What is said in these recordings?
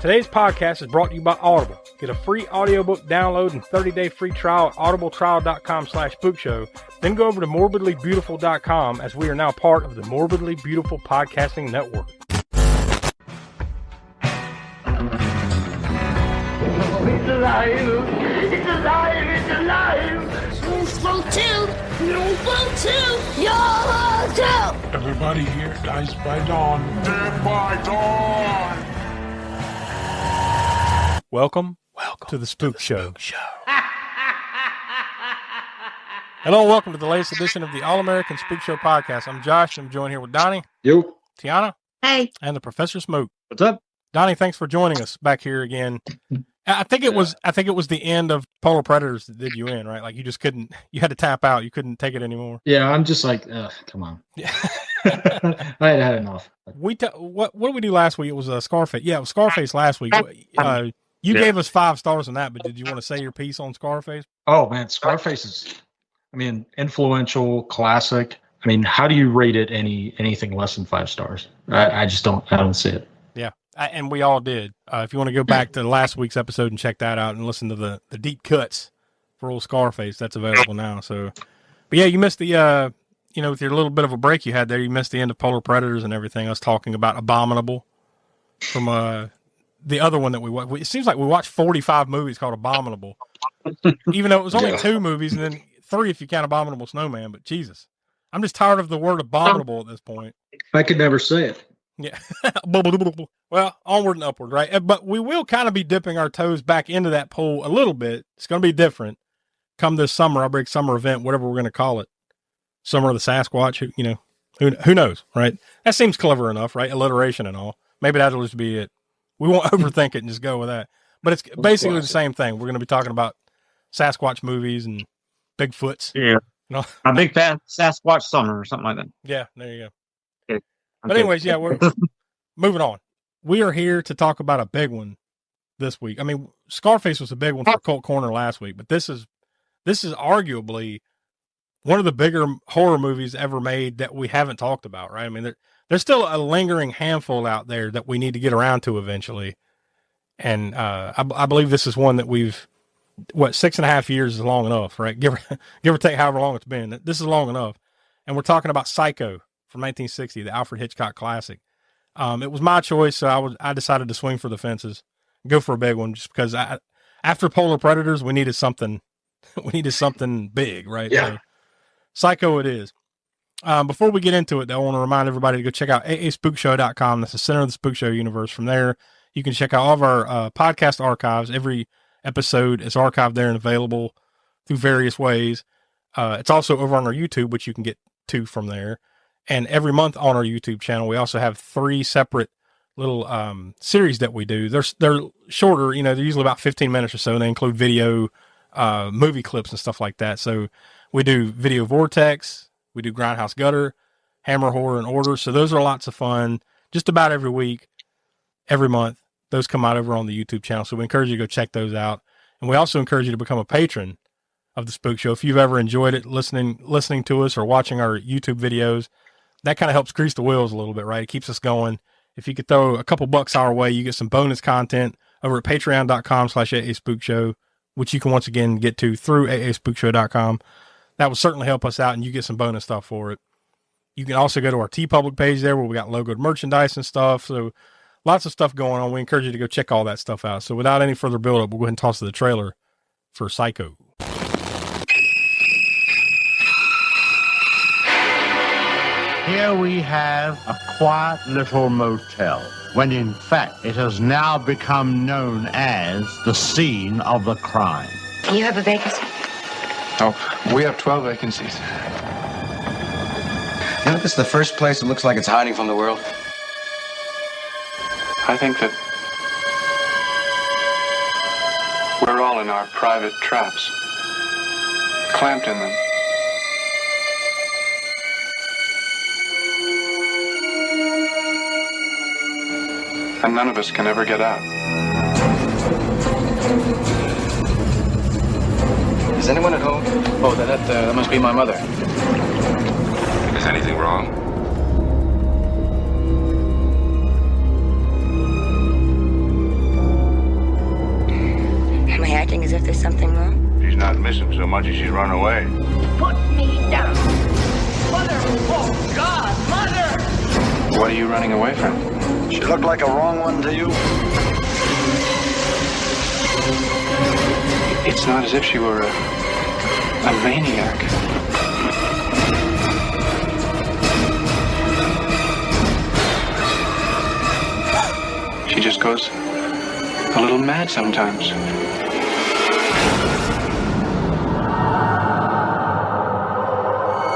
Today's podcast is brought to you by Audible. Get a free audiobook download and 30-day free trial at audibletrial.com/spookshow. Then go over to morbidlybeautiful.com as we are now part of the Morbidly Beautiful Podcasting Network. It's alive! It's alive! It's alive! You'll too! You'll too! You'll too! Everybody here dies by dawn. Dead by dawn! Welcome to the Spook Show. Hello and welcome to the latest edition of the All-American Spook Show podcast. I'm Josh. I'm joined here with Donnie. Yo. Tiana. Hey. And the Professor Smoke. What's up? Donnie, thanks for joining us back here again. I think it was the end of Polar Predators that did you in, right? Like you just couldn't, you had to tap out. You couldn't take it anymore. Yeah, I'm just like, come on. Yeah. I had enough. What did we do last week? It was Scarface. Yeah, it was Scarface last week. You gave us 5 stars on that, but did you want to say your piece on Scarface? Oh man, Scarface is, influential, classic. How do you rate it anything less than 5 stars? I just don't see it. Yeah, and we all did. If you want to go back to last week's episode and check that out and listen to the deep cuts for old Scarface, that's available now. So, but yeah, you missed the, with your little bit of a break you had there, you missed the end of Polar Predators and everything. I was talking about Abominable from the other one that we watched. It seems like we watched 45 movies called Abominable, even though it was only 2 movies and then 3 if you count Abominable Snowman. But Jesus, I'm just tired of the word abominable at this point. I could never say it. Yeah. Well, onward and upward, right? But we will kind of be dipping our toes back into that pool a little bit. It's going to be different come this summer, our big summer event, whatever we're going to call it. Summer of the Sasquatch, who knows, right? That seems clever enough, right? Alliteration and all. Maybe that'll just be it. We won't overthink it and just go with that. But it's basically the same thing. We're going to be talking about Sasquatch movies and Bigfoots. Yeah. A big fat Sasquatch summer or something like that. Yeah, there you go. Okay. But anyways, yeah, we're moving on. We are here to talk about a big this week. Scarface was a big one for Cult Corner last week, but this is arguably one of the bigger horror movies ever made that we haven't talked about, right? There's still a lingering handful out there that we need to get around to eventually. And I believe this is one that 6.5 years is long enough, right? Give or take however long it's been. This is long enough. And we're talking about Psycho from 1960, the Alfred Hitchcock classic. It was my choice, so I decided to swing for the fences, go for a big one, just because after Polar Predators, we needed something big, right? Yeah. So, Psycho it is. Before we get into it, though, I want to remind everybody to go check out aaspookshow.com. That's the center of the Spook Show universe. From there, you can check out all of our podcast archives. Every episode is archived there and available through various ways. It's also over on our YouTube, which you can get to from there. And every month on our YouTube channel, we also have 3 separate little series that we do. They're shorter, they're usually about 15 minutes or so, and they include video, movie clips and stuff like that. So we do Video Vortex, we do Grindhouse Gutter, Hammer Horror and Order. So those are lots of fun just about every week, every month. Those come out over on the YouTube channel. So we encourage you to go check those out. And we also encourage you to become a patron of the Spook Show. If you've ever enjoyed it, listening to us or watching our YouTube videos, that kind of helps grease the wheels a little bit, right? It keeps us going. If you could throw a couple bucks our way, you get some bonus content over at patreon.com/AASpookshow, which you can once again get to through AASpookshow.com. That will certainly help us out, and you get some bonus stuff for it. You can also go to our TeePublic page there where we got logoed merchandise and stuff. So lots of stuff going on. We encourage you to go check all that stuff out. So without any further build-up, we'll go ahead and toss to the trailer for Psycho. Here we have a quiet little motel, when in fact it has now become known as the scene of the crime. You have a vacancy? Oh, we have 12 vacancies. You know, this is the first place that looks like it's hiding from the world. I think that we're all in our private traps, clamped in them. And none of us can ever get out. Is anyone at home? Oh, that must be my mother. Is anything wrong? if there's something wrong? She's not missing so much as she's run away. Put me down. Mother! Oh, God! Mother! What are you running away from? She looked like a wrong one to you? It's not as if she were a maniac. She just goes a little mad sometimes.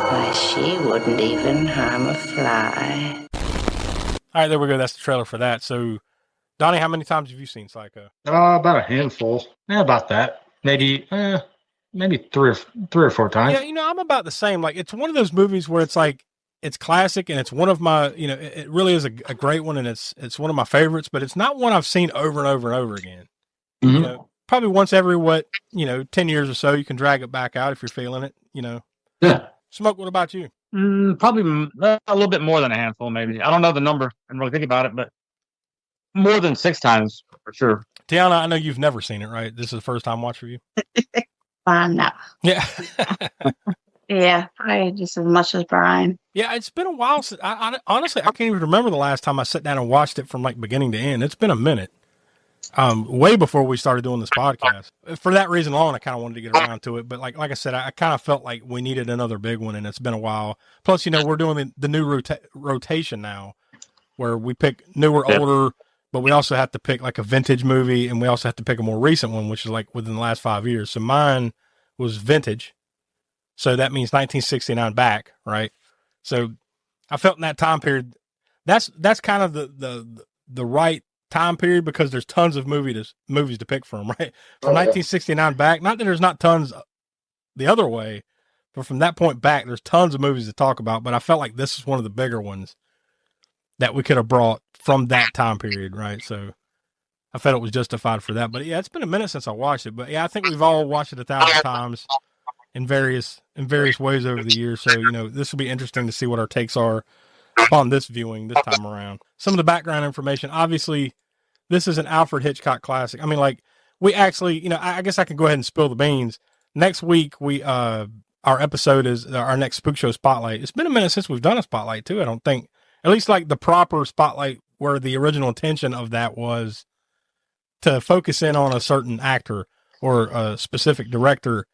Why, she wouldn't even harm a fly. All right, there we go. That's the trailer for that. So, Donnie, how many times have you seen Psycho? About a handful. Yeah, about that. Maybe three or four times. Yeah, I'm about the same. Like, it's one of those movies where it's like, it's classic and it's one of my, it really is a great one and it's one of my favorites, but it's not one I've seen over and over and over again. Mm-hmm. Probably once every 10 years or so, you can drag it back out if you're feeling it, Yeah. Smoke, what about you? Probably a little bit more than a handful, maybe. I don't know the number. I didn't really think about it, but more than 6 times for sure. Tiana, I know you've never seen it, right? This is the first time watch for you. No. Yeah. Yeah, probably just as much as Brian. Yeah, it's been a while since I honestly I can't even remember the last time I sat down and watched it from like beginning to end. It's been a minute. Way before we started doing this podcast. For that reason alone, I kind of wanted to get around to it. But like I said, I kind of felt like we needed another big one, and it's been a while. Plus, we're doing the new rotation now, where we pick newer, older, but we also have to pick like a vintage movie, and we also have to pick a more recent one, which is like within the last 5 years. So mine was vintage. So that means 1969 back, right? So I felt in that time period, that's kind of the right time period because there's tons of movies to pick from, right? From 1969 back, not that there's not tons the other way, but from that point back, there's tons of movies to talk about. But I felt like this is one of the bigger ones that we could have brought from that time period, right? So I felt it was justified for that. But yeah, it's been a minute since I watched it. But yeah, I think we've all watched it 1,000 times. In various ways over the years. So, this will be interesting to see what our takes are upon this viewing this time around. Some of the background information, obviously, this is an Alfred Hitchcock classic. I mean, like, we actually, I guess I can go ahead and spill the beans. Next week, our episode is our next Spook Show Spotlight. It's been a minute since we've done a Spotlight, too, I don't think. At least, like, the proper Spotlight where the original intention of that was to focus in on a certain actor or a specific director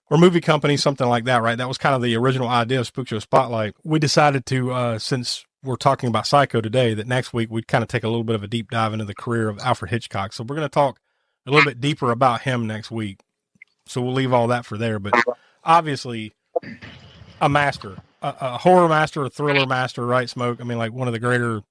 or movie company, something like that, right? That was kind of the original idea of Spook Show Spotlight. We decided to, since we're talking about Psycho today, that next week we'd kind of take a little bit of a deep dive into the career of Alfred Hitchcock. So we're going to talk a little bit deeper about him next week. So we'll leave all that for there. But obviously, a master, a horror master, a thriller master, right, Smoke? I mean, like one of the greater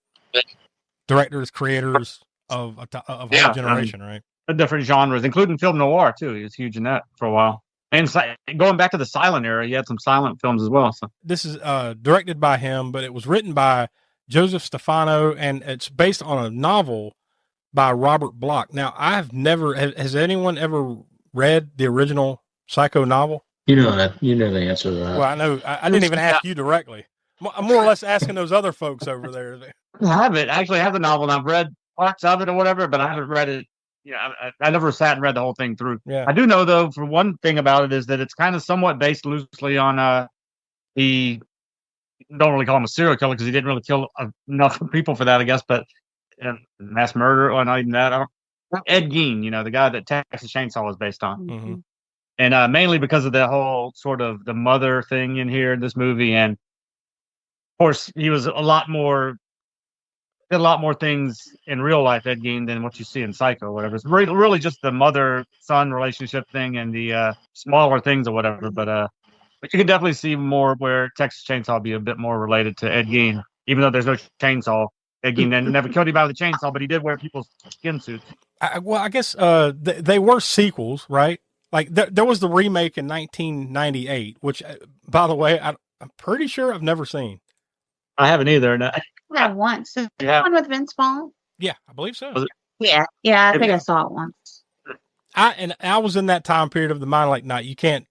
directors, creators of a whole generation, right? The different genres, including film noir, too. He was huge in that for a while. And going back to the silent era, he had some silent films as well. So this is directed by him, but it was written by Joseph Stefano, and it's based on a novel by Robert Bloch. Now, has anyone ever read the original Psycho novel? You know the answer to that. Well, I know. I didn't even ask you directly. I'm more or less asking those other folks over there. I have it. I actually have the novel, and I've read parts of it or whatever, but I haven't read it. I never sat and read the whole thing through. Yeah. I do know, though, for one thing about it is that it's kind of somewhat based loosely on he don't really call him a serial killer because he didn't really kill enough people for that, I guess, but mass murder or not even that. Ed Gein, the guy that Texas Chainsaw is based on. Mm-hmm. And mainly because of the whole sort of the mother thing in here in this movie. And of course, he was did a lot more things in real life, Ed Gein, than what you see in Psycho or whatever. It's really just the mother-son relationship thing and the smaller things or whatever. But you can definitely see more where Texas Chainsaw would be a bit more related to Ed Gein, even though there's no chainsaw. Ed Gein never killed anybody with a chainsaw, but he did wear people's skin suits. I guess they were sequels, right? Like there was the remake in 1998, which, by the way, I'm pretty sure I've never seen. I haven't either. No. I have once. Yeah. One with Vince Vaughn. Yeah, I believe so. Yeah. I think I saw it once. I was in that time period of the mind, like, no, you can't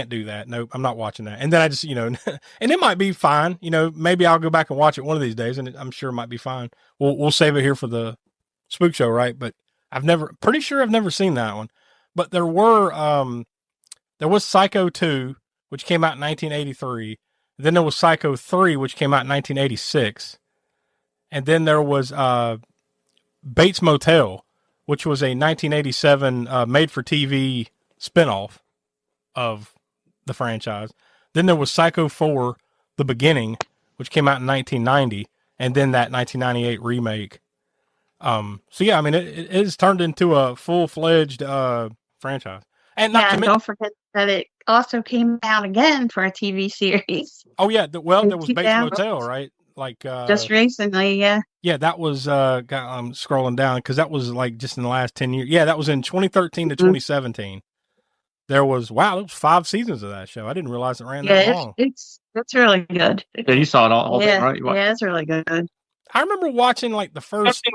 do that. Nope, I'm not watching that. And then I just, and it might be fine. Maybe I'll go back and watch it one of these days, and I'm sure it might be fine. We'll save it here for the Spook Show, right? But pretty sure I've never seen that one. But there was Psycho 2, which came out in 1983. Then there was Psycho 3, which came out in 1986. And then there was Bates Motel, which was a 1987 made-for-TV spinoff of the franchise. Then there was Psycho 4, The Beginning, which came out in 1990, and then that 1998 remake. So yeah, I mean, it is turned into a full-fledged franchise. And don't forget that it also came out again for a TV series. Oh yeah, there was Bates Motel, right? Like just recently, yeah. Yeah, that was I'm scrolling down because that was like just in the last 10 years. Yeah, that was in 2013 to 2017. There was 5 seasons of that show. I didn't realize it ran that long. It's really good. Yeah, you saw it all right? Yeah, it's really good. I remember watching like the first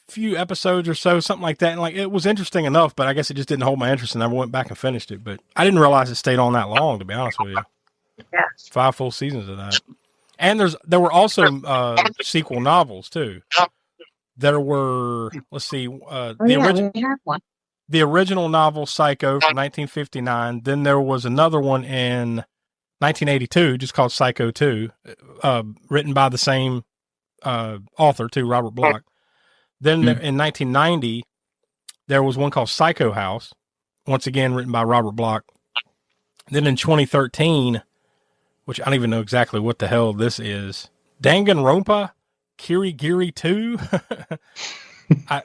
few episodes or so, something like that, and like it was interesting enough, but I guess it just didn't hold my interest, and I never went back and finished it. But I didn't realize it stayed on that long, to be honest with you. Yeah, 5 full seasons of that. And there were also sequel novels too. There were, let's see, the original novel Psycho from 1959. Then there was another one in 1982, just called Psycho 2, written by the same author too, Robert Bloch. Then in 1990, there was one called Psycho House, once again written by Robert Bloch. Then in 2013, which I don't even know exactly what the hell this is, Danganronpa Kirigiri 2. I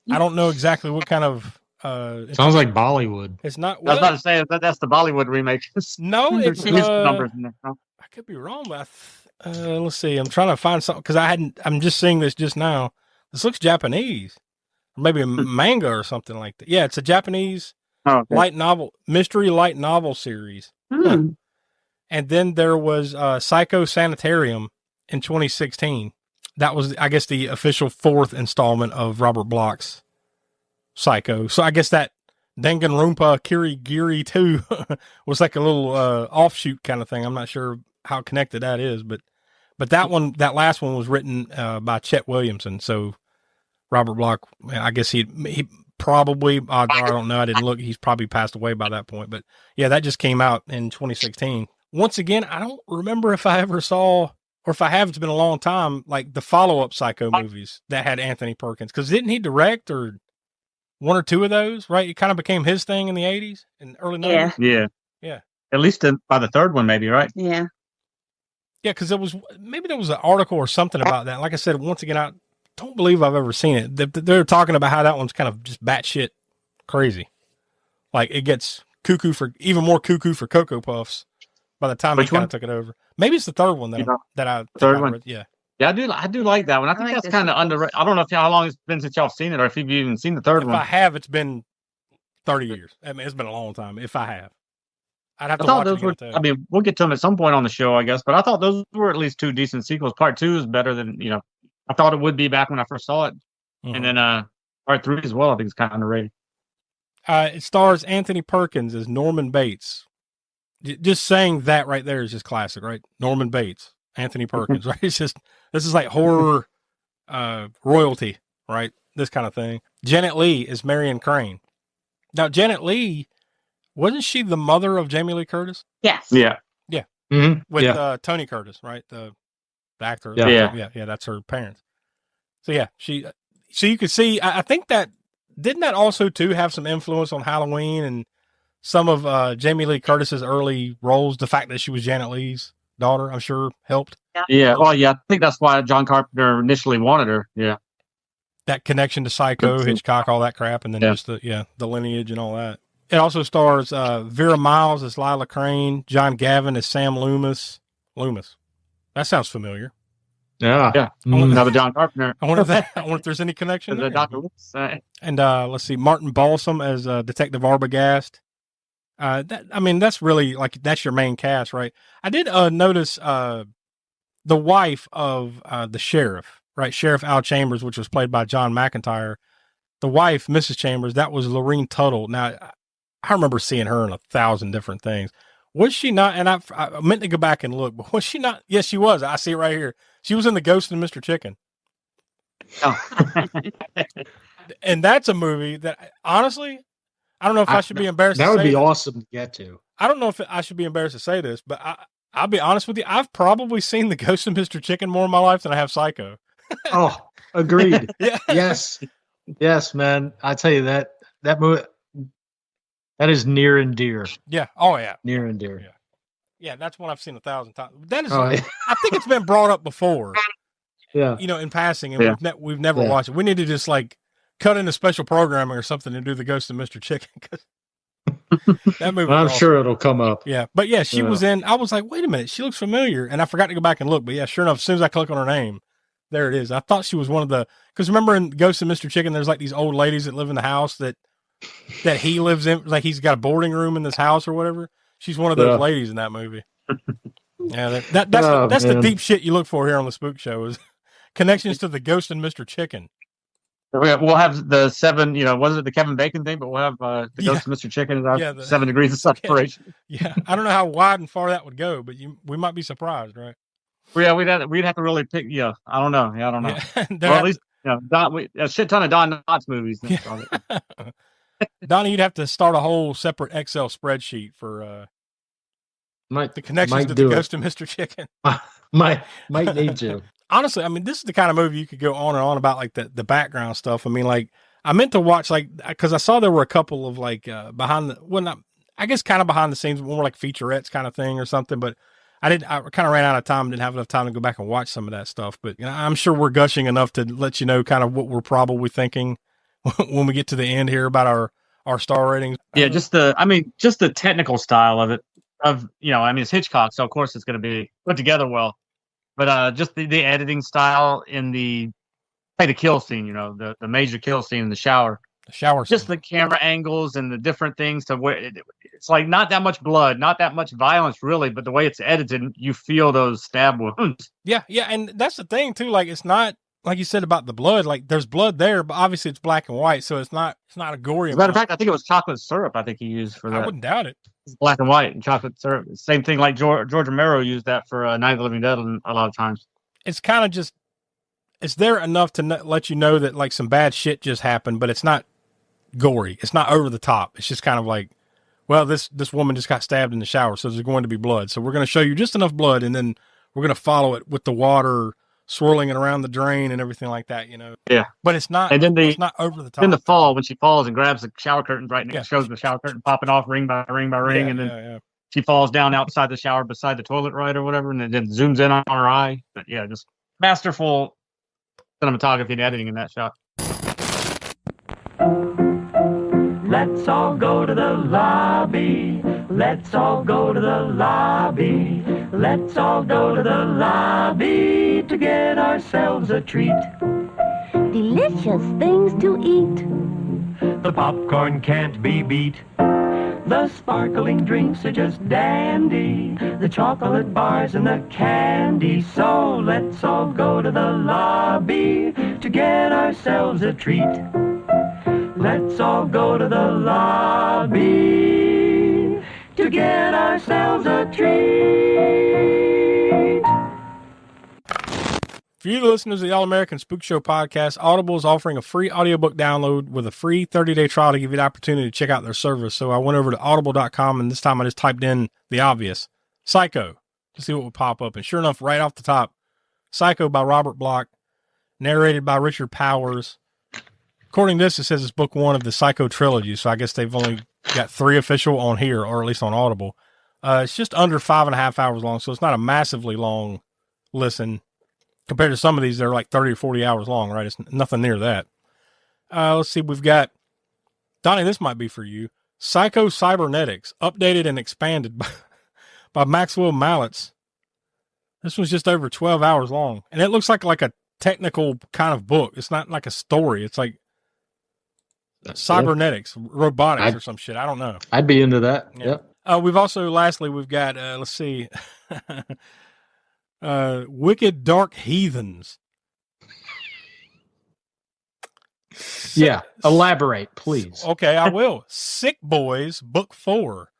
don't know exactly what kind of. Sounds like Bollywood. It's not. I was about to say that's the Bollywood remake. No, it's numbers in there. No? I could be wrong, but let's see. I'm trying to find something because I'm just seeing this just now. This looks Japanese, or maybe a manga or something like that. Yeah, it's a Japanese light novel, mystery light novel series. Hmm. And then there was Psycho Sanitarium in 2016. That was, I guess, the official 4th installment of Robert Bloch's Psycho. So I guess that Danganronpa Kirigiri 2 was like a little offshoot kind of thing. I'm not sure how connected that is, but that last one was written by Chet Williamson. So Robert Bloch, I guess he probably, I don't know, I didn't look, he's probably passed away by that point. But yeah, that just came out in 2016. Once again, I don't remember if I ever saw, or if I have, it's been a long time, like the follow-up Psycho movies that had Anthony Perkins. Because didn't he direct or 1 or 2 of those, right? It kind of became his thing in the 80s and early 90s. Yeah. At least by the 3rd one, maybe, right? Yeah. Yeah, because there was an article or something about that. Like I said, once again, I don't believe I've ever seen it. They're talking about how that one's kind of just batshit crazy. Like it gets even more cuckoo for Cocoa Puffs by the time he kind of took it over. Maybe it's the 3rd one that I third one. Read. Yeah. Yeah, I do like that one. I think that's kind of underrated. I don't know how long it's been since y'all seen it, or if you've even seen the 3rd one. If I have, it's been 30 years. I mean, it's been a long time. If I have, I'd have to watch those were. I mean, we'll get to them at some point on the show, I guess. But I thought those were at least 2 decent sequels. Part 2 is better than I thought it would be back when I first saw it, and then Part 3 as well. I think it's kind of underrated. It stars Anthony Perkins as Norman Bates. Just saying that right there is just classic, right? Norman Bates, Anthony Perkins, right? It's just, this is like horror royalty, right? This kind of thing. Janet Leigh is Marion Crane. Now, Janet Leigh, wasn't she the mother of Jamie Lee Curtis? Yes. Yeah. Yeah. Mm-hmm. With Tony Curtis, right? The actor. Yeah. Yeah, that's her parents. So yeah, so you could see, I think didn't that also too have some influence on Halloween and some of Jamie Lee Curtis's early roles? The fact that she was Janet Leigh's daughter, I'm sure, helped. Yeah. Well, yeah, I think that's why John Carpenter initially wanted her. Yeah. That connection to Psycho, Hitchcock, all that crap, and then just the lineage and all that. It also stars Vera Miles as Lila Crane, John Gavin as Sam Loomis. That sounds familiar. Yeah. Another John Carpenter. I wonder if there's any connection there. Dr. And let's see, Martin Balsam as Detective Arbogast. That's really that's your main cast, right? I did notice the wife of the sheriff, right? Sheriff Al Chambers, which was played by John McIntyre. The wife, Mrs. Chambers, that was Lorene Tuttle. Now, I remember seeing her in 1,000 different things. Was she not? And I meant to go back and look, but was she not? Yes, she was. I see it right here. She was in The Ghost and Mr. Chicken. Oh. And that's a movie that, honestly, I don't know if I should be embarrassed. That to would say be awesome to get to. I don't know if I should be embarrassed to say this, but I'll be honest with you. I've probably seen The Ghost of Mr. Chicken more in my life than I have Psycho. Oh, agreed. Yeah. Yes, man. I tell you that movie, that is near and dear. Yeah. Oh yeah. Near and dear. Yeah, that's one I've seen 1,000 times. That is, Oh, yeah. I think it's been brought up before. Yeah. You know, in passing, and we've never Yeah. watched it. We need to just like cut in a special programming or something and do The Ghost of Mr. Chicken. 'Cause that movie. I'm was sure it'll come up. Yeah, but yeah, she Yeah. was in. I was like, wait a minute, she looks familiar, and I forgot to go back and look. But yeah, sure enough, as soon as I click on her name, there it is. I thought she was one of the, because remember in Ghost of Mr. Chicken, there's like these old ladies that live in the house that he lives in, like he's got a boarding room in this house or whatever. She's one of those ladies in that movie. Yeah, that's the deep shit you look for here on the Spook Show is connections to the Ghost and Mr. Chicken. We'll have the 7, was it the Kevin Bacon thing? But we'll have the Ghost of Mr. Chicken is our 7 degrees of separation. Yeah, I don't know how wide and far that would go, but we might be surprised, right? Well, yeah, we'd have to really pick. Yeah, I don't know. Yeah, I don't know. Yeah, or at least a shit ton of Don Knotts movies. Yeah. Donnie, you'd have to start a whole separate Excel spreadsheet for the connections to the Ghost of Mr. Chicken. Might need to. Honestly, I mean, this is the kind of movie you could go on and on about, like the background stuff. I mean, like I meant to watch, like, because I saw there were a couple of like behind the scenes, more like featurettes kind of thing or something. But I kind of ran out of time, didn't have enough time to go back and watch some of that stuff. But I'm sure we're gushing enough to let you know kind of what we're probably thinking when we get to the end here about our star ratings. Yeah, just the technical style of it. It's Hitchcock, so of course it's going to be put together well. But just the editing style in the kill scene, the major kill scene in the shower. The shower scene. Just the camera angles and the different things to where it's like not that much blood, not that much violence really, but the way it's edited, you feel those stab wounds. Yeah, and that's the thing too. Like it's not like you said about the blood. Like there's blood there, but obviously it's black and white, so it's not a gory. As a matter of fact, I think it was chocolate syrup. I think he used for that. I wouldn't doubt it. It's black and white and chocolate syrup. Same thing like George Romero used that for Night of the Living Dead a lot of times. It's kind of just it's there enough to let you know that like some bad shit just happened, but it's not gory. It's not over the top. It's just kind of like, well, this woman just got stabbed in the shower, so there's going to be blood. So we're going to show you just enough blood, and then we're going to follow it with the water swirling it around the drain and everything like that, Yeah. But it's not. And then it's not over the top. In the fall, when she falls and grabs the shower curtains right next, shows the shower curtain popping off ring by ring by ring, and then she falls down outside the shower beside the toilet, right, or whatever, and then zooms in on her eye. But yeah, just masterful cinematography and editing in that shot. Let's all go to the lobby. Let's all go to the lobby. Let's all go to the lobby to get ourselves a treat. Delicious things to eat. The popcorn can't be beat. The sparkling drinks are just dandy. The chocolate bars and the candy. So let's all go to the lobby to get ourselves a treat. Let's all go to the lobby to get ourselves a treat. For you listeners of the All-American Spook Show podcast, Audible is offering a free audiobook download with a free 30-day trial to give you the opportunity to check out their service. So I went over to audible.com, and this time I just typed in the obvious, Psycho, to see what would pop up. And sure enough, right off the top, Psycho by Robert Bloch, narrated by Richard Powers. According to this, it says it's book 1 of the Psycho trilogy, so I guess they've only got 3 official on here, or at least on Audible. It's just under 5.5 hours long, so it's not a massively long listen. Compared to some of these, they're like 30 or 40 hours long, right? It's nothing near that. Let's see. We've got, Donnie, this might be for you. Psycho Cybernetics, updated and expanded by Maxwell Mallets. This one's just over 12 hours long. And it looks like a technical kind of book. It's not like a story. It's like cybernetics, robotics or some shit. I don't know. I'd be into that. Yeah. We've also, lastly, we've got, let's see. Wicked Dark Heathens. Yeah, elaborate, please. Okay, I will. Sick Boys, Book 4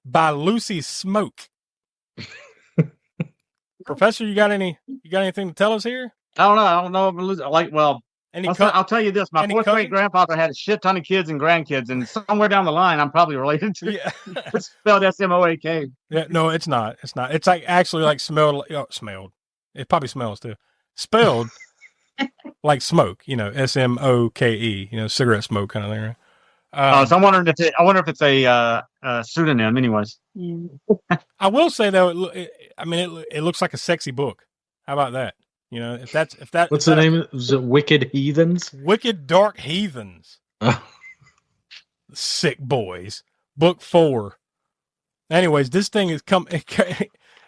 by Lucy Smoke. Professor, you got anything to tell us here? I don't know. I'll tell you this: my fourth great grandfather had a shit ton of kids and grandkids, and somewhere down the line, I'm probably related to. Yeah. It's spelled Smoak. Yeah, no, it's not. It's not. It's like actually like smelled. Smelled. It probably smells too. Spelled like smoke. Smoke. Cigarette smoke kind of thing. Right? So I'm wondering if it's a pseudonym. Anyways, I will say though, it looks like a sexy book. How about that? If that. What's the name? Is it Wicked Heathens? Wicked Dark Heathens. Sick Boys. Book 4. Anyways, this thing is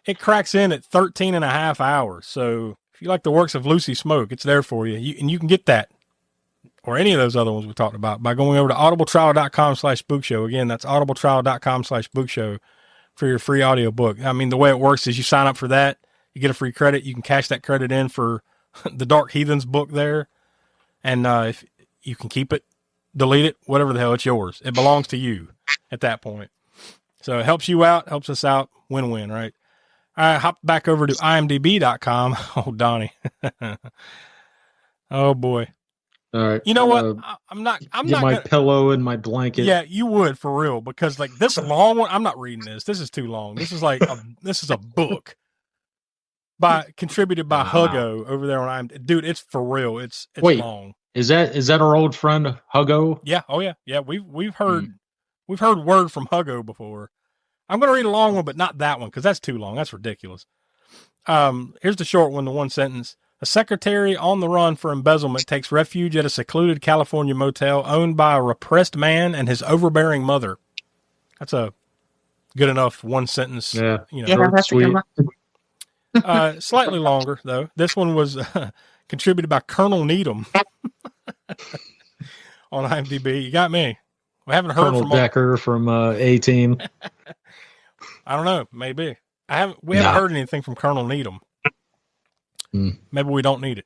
it cracks in at 13 and a half hours. So if you like the works of Lucy Smoke, it's there for you. And you can get that or any of those other ones we talked about by going over to audibletrial.com/spookshow. Again, that's audibletrial.com/spookshow for your free audio book. I mean, the way it works is you sign up for that. You get a free credit. You can cash that credit in for the Dark Heathens book there. And if you can keep it, delete it, whatever the hell, it's yours. It belongs to you at that point. So it helps you out, helps us out. Win-win, right? All right, hop back over to imdb.com. Oh, Donnie. Oh, boy. All right. You know what? I'm not my pillow and my blanket. Yeah, you would for real, because like this long one, I'm not reading this. This is too long. This is like this is a book contributed by Huggo over there on IMDb. Dude, it's for real. It's long. Is that our old friend Huggo? Yeah. Oh yeah. Yeah. We've heard word from Huggo before. I'm going to read a long one, but not that one because that's too long. That's ridiculous. Here's the short one. The one sentence. A secretary on the run for embezzlement takes refuge at a secluded California motel owned by a repressed man and his overbearing mother. That's a good enough one sentence. Yeah. That's sweet. Slightly longer though. This one was contributed by Colonel Needham on IMDb. You got me. We haven't heard Colonel from Decker from A-Team. I don't know. Maybe we haven't heard anything from Colonel Needham. Maybe we don't need it.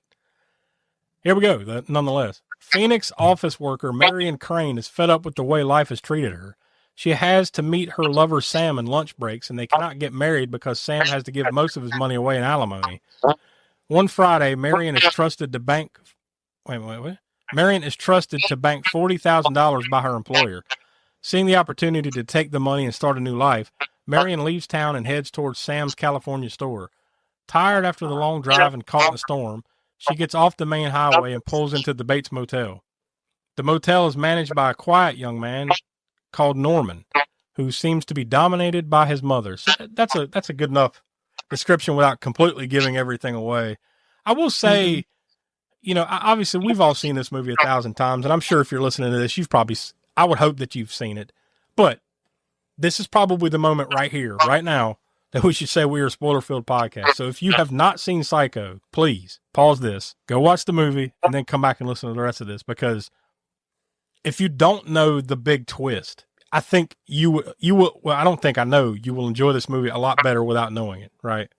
Here we go. Nonetheless, Phoenix office worker Marion Crane is fed up with the way life has treated her. She has to meet her lover Sam in lunch breaks, and they cannot get married because Sam has to give most of his money away in alimony. One Friday, Marion is trusted to bank. Wait. Marion is trusted to bank $40,000 by her employer. Seeing the opportunity to take the money and start a new life, Marion leaves town and heads towards Sam's California store. Tired after the long drive and caught in a storm, she gets off the main highway and pulls into the Bates Motel. The motel is managed by a quiet young man called Norman, who seems to be dominated by his mother. So that's a good enough description without completely giving everything away. I will say, obviously we've all seen this movie 1,000 times, and I'm sure if you're listening to this, I would hope that you've seen it. But this is probably the moment right here, right now, that we should say we are a spoiler-filled podcast. So if you have not seen Psycho, please pause this, go watch the movie, and then come back and listen to the rest of this, because if you don't know the big twist, I think you will, well, I don't think I know, you will enjoy this movie a lot better without knowing it, right?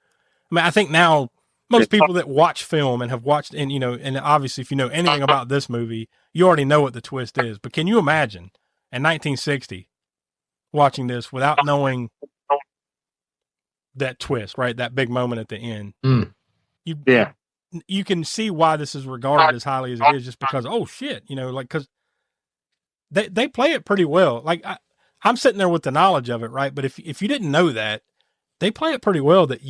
I mean, I think now most people that watch film and have watched, and and obviously if you know anything about this movie, you already know what the twist is. But can you imagine in 1960 watching this without knowing that twist, right? That big moment at the end. You can see why this is regarded as highly as it is, just because, oh shit, because they play it pretty well. Like I'm sitting there with the knowledge of it, right? But if you didn't know that, they play it pretty well that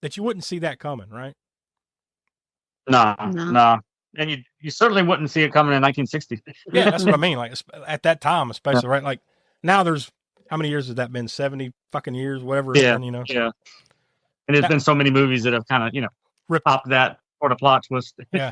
that you wouldn't see that coming, right? No. And you certainly wouldn't see it coming in 1960. Yeah, that's what I mean. Like at that time, especially, right? Like now there's, how many years has that been? 70 fucking years, whatever. Yeah. Been, Yeah. And there's been so many movies that have kind of, ripped up that sort of plot twist. Yeah.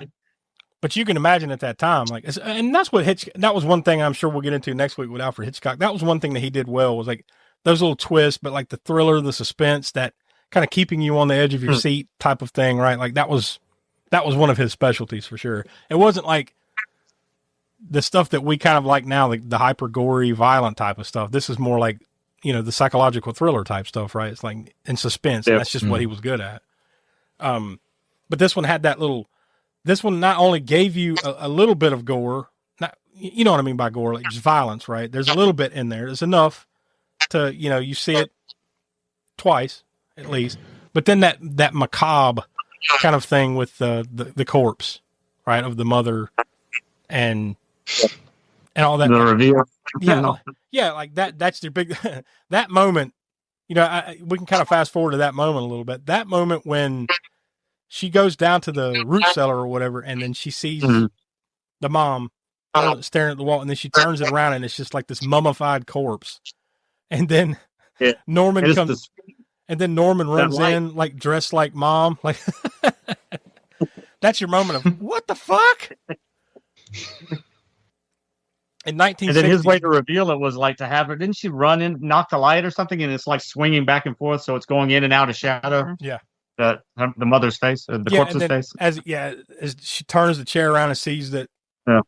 But you can imagine at that time, like, and that's what that was one thing I'm sure we'll get into next week with Alfred Hitchcock. That was one thing that he did well, was like those little twists, but like the thriller, the suspense, that kind of keeping you on the edge of your seat type of thing, right? Like that was one of his specialties for sure. It wasn't like the stuff that we kind of like now, like the hyper gory, violent type of stuff. This is more like, the psychological thriller type stuff, right? It's like in suspense. Yep. And that's just what he was good at. But this one had this one not only gave you a little bit of gore, not, you know what I mean by gore, like just violence, right? There's a little bit in there. There's enough to, you see it twice at least, but then that macabre kind of thing with the corpse, right, of the mother and all that. The reveal. Yeah, like that. That's the big that moment. You know, we can kind of fast forward to that moment a little bit. That moment when she goes down to the root cellar or whatever, and then she sees the mom staring at the wall, and then she turns it around, and it's just like this mummified corpse. And then Norman comes, and then Norman runs in like dressed like mom. Like that's your moment of what the fuck. In 1960, and then his way to reveal it was like to have her. Didn't she run in, knock the light or something, and it's like swinging back and forth, so it's going in and out of shadow. Yeah, the mother's face, the corpse's face. As she turns the chair around and sees that,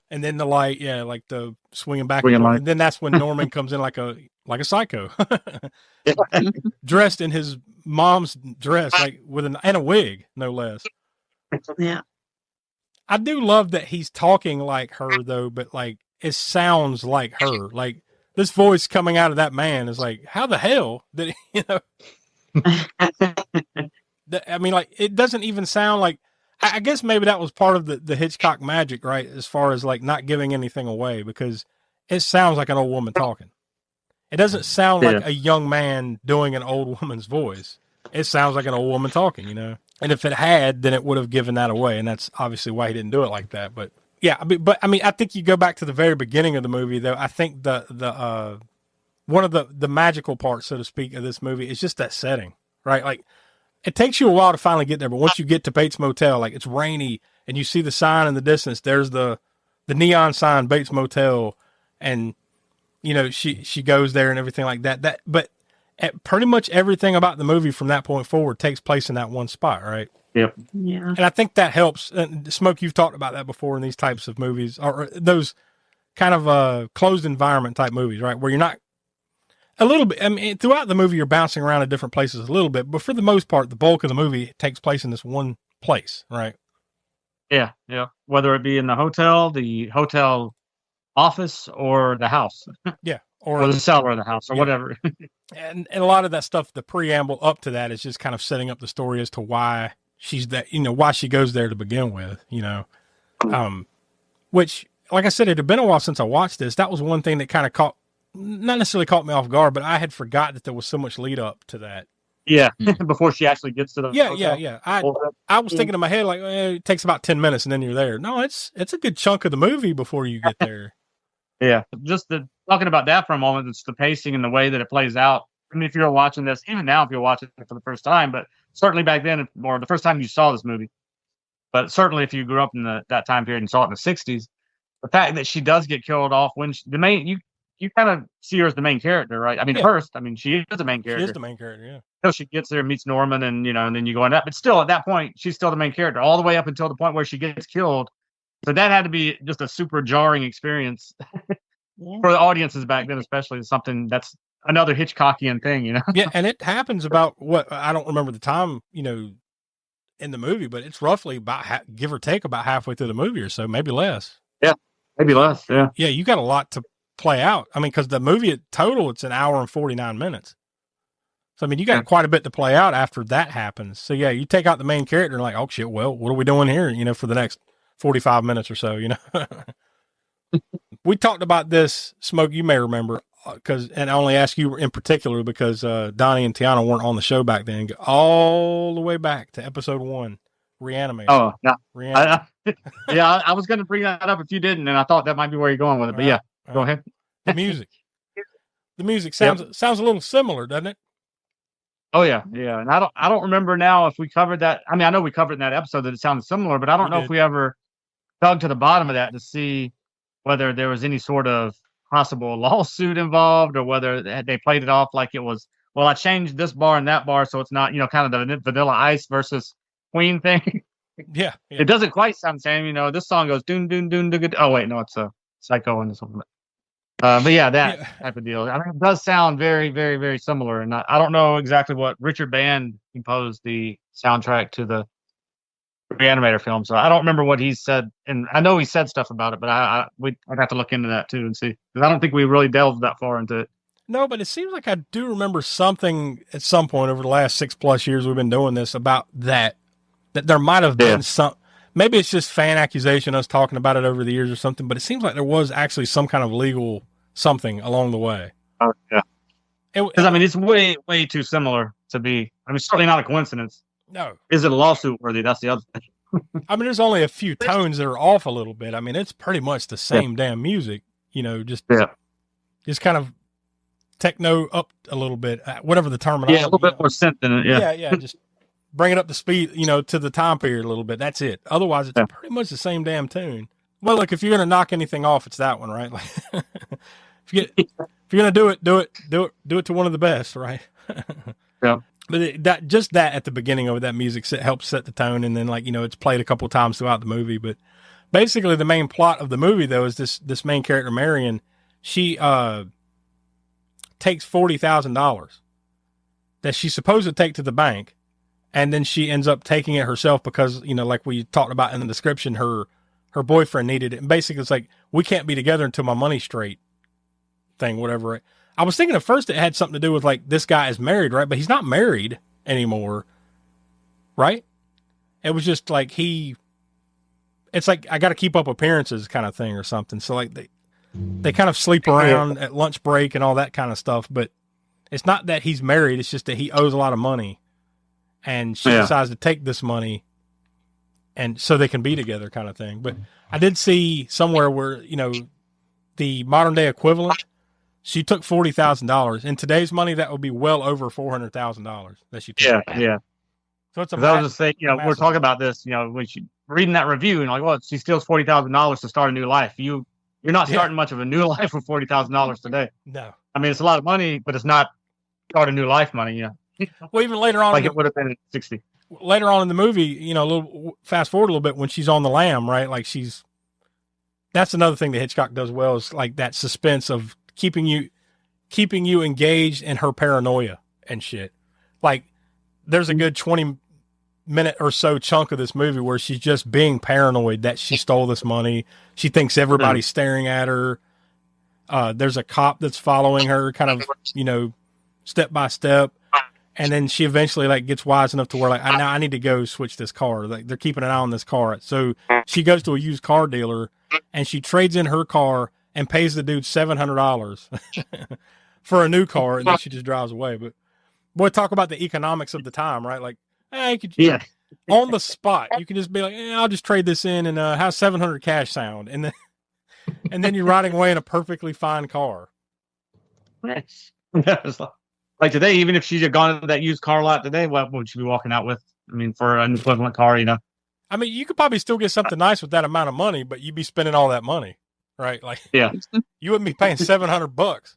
and then the light, like the swinging back and forth, and then that's when Norman comes in like a psycho, dressed in his mom's dress, like with and a wig, no less. Yeah, I do love that he's talking like her though, but like. It sounds like her. Like this voice coming out of that man is like, how the hell did he, I mean, like it doesn't even sound like. I guess maybe that was part of the Hitchcock magic, right? As far as like not giving anything away, because it sounds like an old woman talking. It doesn't sound like a young man doing an old woman's voice. It sounds like an old woman talking, And if it had, then it would have given that away, and that's obviously why he didn't do it like that. But. Yeah, but I mean, I think you go back to the very beginning of the movie, though. I think the one of the magical parts, so to speak, of this movie is just that setting, right? Like, it takes you a while to finally get there, but once you get to Bates Motel, like it's rainy and you see the sign in the distance. There's the neon sign, Bates Motel, and she goes there and everything like that. But pretty much everything about the movie from that point forward takes place in that one spot, right? Yep. Yeah. And I think that helps. And Smoke, you've talked about that before in these types of movies, or those kind of closed environment type movies, right? Where you're not a little bit. I mean, throughout the movie, you're bouncing around in different places a little bit, but for the most part, the bulk of the movie takes place in this one place, right? Yeah. Whether it be in the hotel office, or the house. Yeah. Or the cellar of the house, or whatever. And a lot of that stuff, the preamble up to that is just kind of setting up the story as to why she's that, why she goes there to begin with, which, like I said, it had been a while since I watched this. That was one thing that kind of not necessarily caught me off guard, but I had forgot that there was so much lead up to that. Yeah. Before she actually gets to the hotel. Yeah. I was thinking in my head, like, it takes about 10 minutes and then you're there. No, it's a good chunk of the movie before you get there. Yeah. Just talking about that for a moment, it's the pacing and the way that it plays out. I mean, if you're watching this, even now, if you're watching it for the first time, but certainly back then, or the first time you saw this movie, but certainly if you grew up in that time period and saw it in the 60s, the fact that she does get killed off when you kind of see her as the main character, right? I mean, she is the main character. She is the main character, yeah. Until she gets there and meets Norman, and and then you go on that. But still, at that point, she's still the main character, all the way up until the point where she gets killed. So that had to be just a super jarring experience for the audiences back then, especially. Something that's another Hitchcockian thing, Yeah, and it happens about I don't remember the time, in the movie, but it's roughly about give or take about halfway through the movie or so, maybe less. Yeah, maybe less. Yeah. Yeah, you got a lot to play out. I mean, because the movie total, it's an hour and 49 minutes. So I mean, you got quite a bit to play out after that happens. So yeah, you take out the main character and like, oh shit, well, what are we doing here? For the next 45 minutes or so, We talked about this, Smoke, you may remember, and I only ask you in particular because Donnie and Tiana weren't on the show back then. Go all the way back to episode 1, Reanimator. Oh, no. I was going to bring that up if you didn't, and I thought that might be where you're going with it. But go ahead. The music sounds a little similar, doesn't it? Oh yeah. And I don't remember now if we covered that. I mean, I know we covered in that episode that it sounded similar, but I don't know if we ever dug to the bottom of that to see whether there was any sort of possible lawsuit involved, or whether they played it off like it was, well, I changed this bar and that bar, so it's not, kind of the Vanilla Ice versus Queen thing. Yeah. It doesn't quite sound the same. This song goes doon doon doon doon. Oh wait, no, it's a Psycho and something. But yeah, that type of deal. I mean, it does sound very, very, very similar. And I don't know exactly what Richard Band composed the soundtrack to the Reanimator film, so I don't remember what he said. And I know he said stuff about it, but I'd have to look into that too and see, because I don't think we really delved that far into it. No, but it seems like I do remember something at some point over the last 6+ years we've been doing this about that there might have been maybe it's just fan accusation, us talking about it over the years or something, but it seems like there was actually some kind of legal something along the way. Oh, yeah. Because, I mean, it's way, way too similar to be, I mean, certainly not a coincidence. No. Is it a lawsuit worthy? That's the other thing. I mean, there's only a few tones that are off a little bit. I mean, it's pretty much the same damn music, just kind of techno up a little bit, whatever the terminology. Yeah, a little bit more synth in it. Yeah. Yeah. Just bring it up to speed, to the time period a little bit. That's it. Otherwise, it's pretty much the same damn tune. Well, look, if you're going to knock anything off, it's that one, right? Like, if you're going to do it to one of the best, right? Yeah. But that at the beginning of that music helps set the tone, and then it's played a couple of times throughout the movie. But basically, the main plot of the movie though is this main character Marion. She takes $40,000 that she's supposed to take to the bank, and then she ends up taking it herself because like we talked about in the description, her boyfriend needed it, and basically it's like, we can't be together until my money's straight. Thing, whatever. I was thinking at first it had something to do with like this guy is married, right? But he's not married anymore, right? It was just like it's like I got to keep up appearances kind of thing or something. So like they kind of sleep around at lunch break and all that kind of stuff. But it's not that he's married. It's just that he owes a lot of money, and she decides to take this money, and so they can be together, kind of thing. But I did see somewhere where the modern day equivalent. She took $40,000. In today's money, that would be well over $400,000 that she took. Yeah. So it's I was just saying, we're talking about this, when she reading that review and like, well, she steals $40,000 to start a new life. You're not starting much of a new life with $40,000 today. No. I mean, it's a lot of money, but it's not start a new life money. Well, even later on, like it would have been at 60. Later on in the movie, a little fast forward a little bit when she's on the lam, right? Like that's another thing that Hitchcock does well, is like that suspense of keeping you engaged in her paranoia and shit. Like there's a good 20-minute or so chunk of this movie where she's just being paranoid that she stole this money. She thinks everybody's staring at her. There's a cop that's following her kind of, step by step. And then she eventually like gets wise enough to where like, I need to go switch this car. Like they're keeping an eye on this car. So she goes to a used car dealer and she trades in her car and pays the dude $700 for a new car, and then she just drives away. But boy, talk about the economics of the time, right? Like, you could on the spot, you can just be like, I'll just trade this in, and how's 700 cash sound? And then you're riding away in a perfectly fine car. Like today, even if she had gone to that used car lot today, what would she be walking out with? I mean, for an equivalent car, I mean, you could probably still get something nice with that amount of money, but you'd be spending all that money. Right, like you wouldn't be paying $700.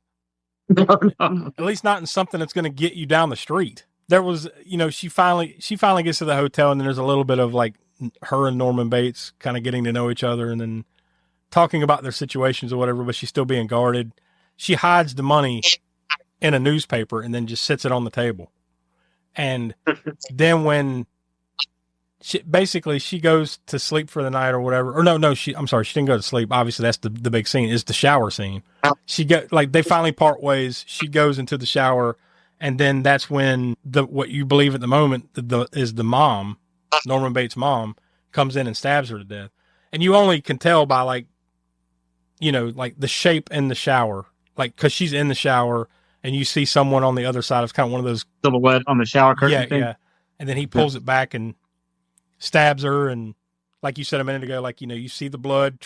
At least not in something that's going to get you down the street. There was, she finally gets to the hotel, and then there's a little bit of like her and Norman Bates kind of getting to know each other, and then talking about their situations or whatever. But she's still being guarded. She hides the money in a newspaper and then just sits it on the table. And then when she goes to sleep for the night or whatever. Or no, I'm sorry, she didn't go to sleep. Obviously, that's the big scene, is the shower scene. They finally part ways. She goes into the shower, and then that's when what you believe at the moment is the mom, Norman Bates' mom, comes in and stabs her to death. And you only can tell by like the shape in the shower, like because she's in the shower, and you see someone on the other side. It's kind of one of those silhouette on the shower curtain thing. Yeah. And then he pulls it back and stabs her, and like you said a minute ago, like you see the blood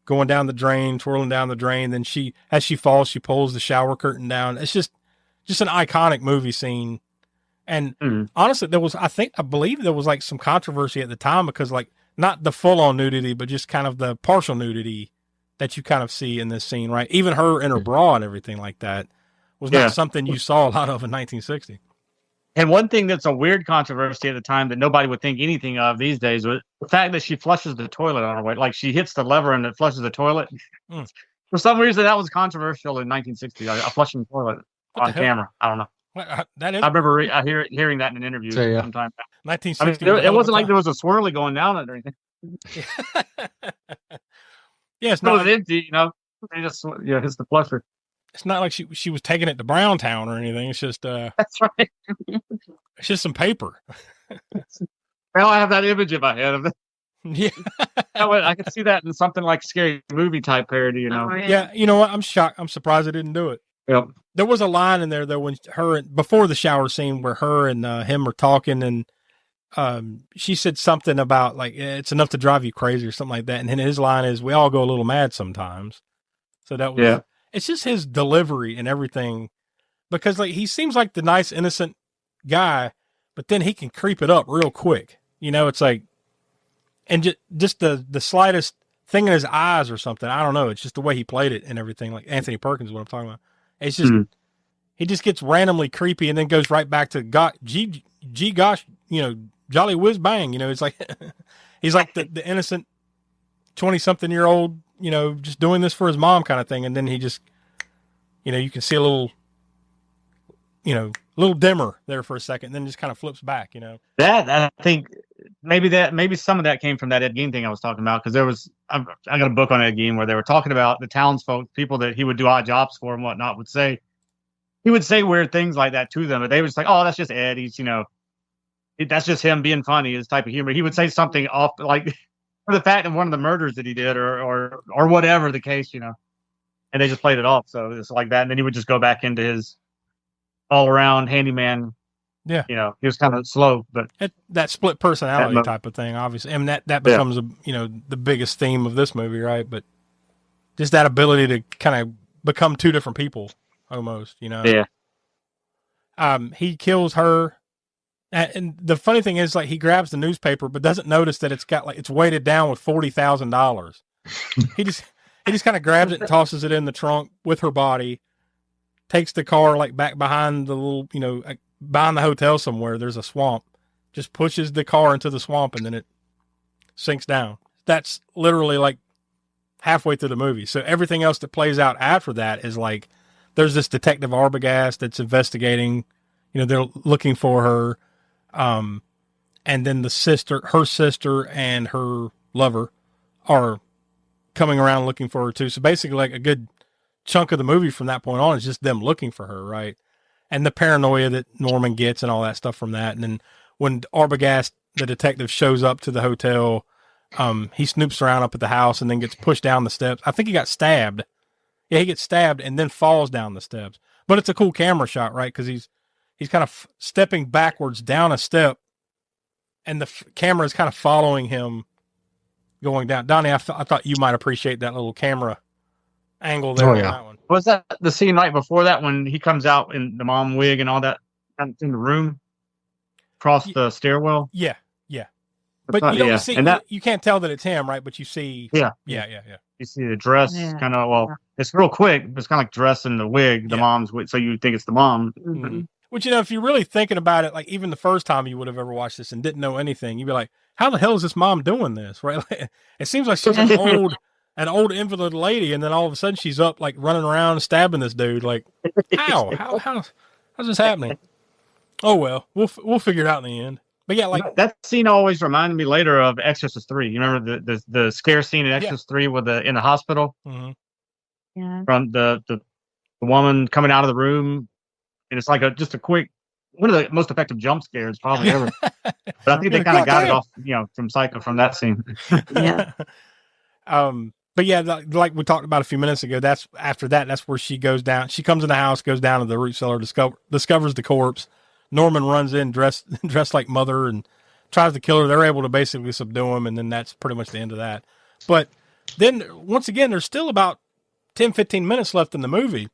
going down the drain, twirling down the drain. Then as she falls, she pulls the shower curtain down. It's just an iconic movie scene. And honestly, I believe there was like some controversy at the time because like not the full on nudity, but just kind of the partial nudity that you kind of see in this scene, right? Even her in her bra and everything like that was not something you saw a lot of in 1960. And one thing that's a weird controversy at the time that nobody would think anything of these days was the fact that she flushes the toilet on her way. Like she hits the lever and it flushes the toilet. For some reason, that was controversial in 1960. A flushing toilet on camera. I don't know. That is. I remember hearing that in an interview sometime. 1960. I mean, it wasn't like there was a swirly going down it or anything. Yeah, it's not empty. They just hits the flusher. It's not like she was taking it to Browntown or anything. It's just that's right. It's just some paper. Well, I have that image in my head of it. Yeah. I could see that in something like Scary Movie type parody, Oh, Yeah, you know what? I'm shocked. I'm surprised they didn't do it. Yep. There was a line in there though when before the shower scene where her and him are talking, and she said something about like it's enough to drive you crazy or something like that, and then his line is, "We all go a little mad sometimes." So that was It's just his delivery and everything, because like he seems like the nice innocent guy, but then he can creep it up real quick. You know, it's like, and just the slightest thing in his eyes or something. I don't know. It's just the way he played it and everything. Like Anthony Perkins is what I'm talking about. It's just he just gets randomly creepy and then goes right back to gosh, you know, jolly whiz bang. You know, it's like he's like the innocent 20-something-year-old, you know, just doing this for his mom kind of thing. And then he just, you know, you can see a little, you know, a little dimmer there for a second, and then just kind of flips back, you know. That I think maybe some of that came from that Ed Gein thing I was talking about, because I got a book on Ed Gein where they were talking about the townsfolk, people that he would do odd jobs for and whatnot, he would say weird things like that to them, but they were just like, oh, that's just Ed. He's, you know, that's just him being funny, his type of humor. He would say something off, like for the fact of one of the murders that he did, or whatever the case, you know, and they just played it off. So it's like that, and then he would just go back into his all around handyman. Yeah, you know, he was kind of slow, but that split personality type of thing, obviously, I mean that becomes you know, the biggest theme of this movie, right? But just that ability to kind of become two different people, almost, you know. Yeah. He kills her, and the funny thing is, like, he grabs the newspaper, but doesn't notice that it's got, like, it's weighted down with $40,000. He just kind of grabs it and tosses it in the trunk with her body. Takes the car like back behind the little, you know, behind the hotel somewhere. There's a swamp. Just pushes the car into the swamp, and then it sinks down. That's literally like halfway through the movie. So everything else that plays out after that is like, there's this Detective Arbogast that's investigating. You know, they're looking for her, and then her sister, and her lover are coming around looking for her too. So basically, like a good chunk of the movie from that point on is just them looking for her, right? And the paranoia that Norman gets and all that stuff from that. And then when Arbogast, the detective, shows up to the hotel, he snoops around up at the house and then gets pushed down the steps. I think he got stabbed. Yeah, he gets stabbed and then falls down the steps. But it's a cool camera shot, right? Because he's kind of stepping backwards down a step, and the camera is kind of following him going down. Donnie, I thought you might appreciate that little camera angle there. Oh, yeah. On that one. Was that the scene right before that when he comes out in the mom wig and all that in the room across the stairwell? Yeah. But you don't see, and you can't tell that it's him, right? But you see, yeah. You see the dress kind of, it's real quick. It's kind of like dress in the wig, the mom's wig, so you think it's the mom. Mm-hmm. Which, you know, if you're really thinking about it, like even the first time you would have ever watched this and didn't know anything, you'd be like, how the hell is this mom doing this, right? It seems like she's an old invalid lady, and then all of a sudden she's up, like running around stabbing this dude. Like, how's this happening? Oh well, we'll figure it out in the end. But yeah, like that scene always reminded me later of Exorcist 3. You remember the scare scene in Exorcist 3 with in the hospital? Mm-hmm. Yeah. From the woman coming out of the room, and it's like just a quick, one of the most effective jump scares probably ever. But I think they kind of got it off, you know, from Psycho, from that scene. Yeah. But yeah, like we talked about a few minutes ago, that's where she goes down. She comes in the house, goes down to the root cellar, discovers the corpse. Norman runs in dressed like Mother and tries to kill her. They're able to basically subdue him, and then that's pretty much the end of that. But then, once again, there's still about 10, 15 minutes left in the movie.